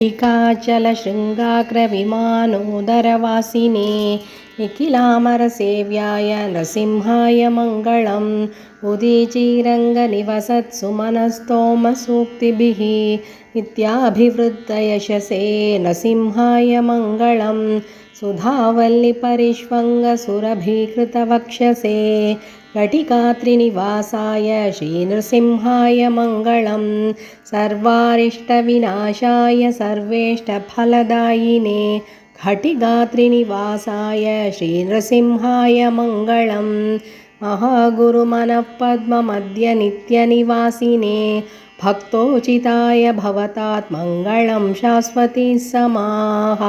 टीकाचलशृङ्गाग्रविमानोदरवासिने निखिलामरसेव्याय नृसिंहाय मङ्गलम् उदीचीरङ्गनिवसत्सुमनस्तोमसूक्तिभिः नित्याभिवृद्धयशसे नृसिंहाय मङ्गलम् सुधावल्लिपरिष्वङ्गसुरभीकृतवक्षसे घटिकात्रिनिवासाय श्रीनृसिंहाय मङ्गलम् सर्वारिष्टविनाशाय सर्वेष्टफलदायिने घटिगात्रिनिवासाय श्रीनृसिंहाय मङ्गलम् महागुरुमनःपद्ममद्य नित्यनिवासिने भक्तोचिताय भवतात् मङ्गलं शाश्वती समाः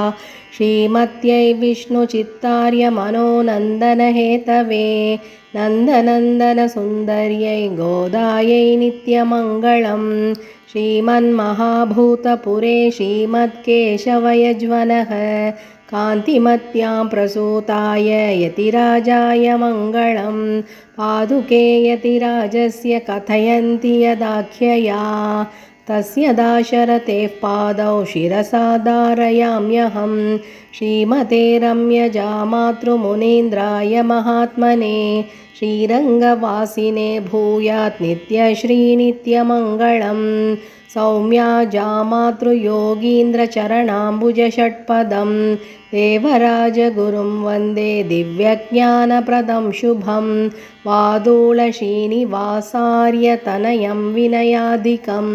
श्रीमत्यै विष्णुचित्तार्य मनोनन्दनहेतवे नन्दनन्दनसुन्दर्यै गोदायै नित्यमङ्गलम् श्रीमन्महाभूतपुरे श्रीमत्केशवयज्वनः कान्तिमत्यां प्रसूताय यतिराजाय मङ्गलम् पादुके यतिराजस्य कथयन्ति यदाख्यया तस्य दाशरथेः पादौ शिरसा धारयाम्यहम् श्रीमते रम्यजामातृमुनीन्द्राय महात्मने श्रीरङ्गवासिने भूयात् नित्यश्रीनित्यमङ्गलम् सौम्या जामातृयोगीन्द्रचरणाम्बुजषट्पदं देवराजगुरुं वन्दे दिव्यज्ञानप्रदं शुभं वादूळश्रीनिवासार्यतनयं विनयाधिकं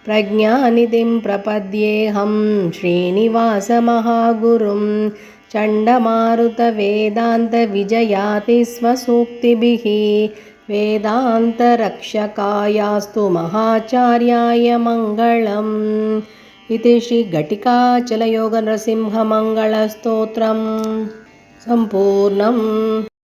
प्रज्ञानिधिं प्रपद्येऽहं श्रीनिवासमहागुरुं चण्डमारुतवेदान्तविजयाति स्वसूक्तिभिः वेदान्तरक्षकायास्तु महाचार्याय मङ्गलम् इति श्रीघटिकाचलयोगनृसिंहमङ्गलस्तोत्रम् सम्पूर्णम्।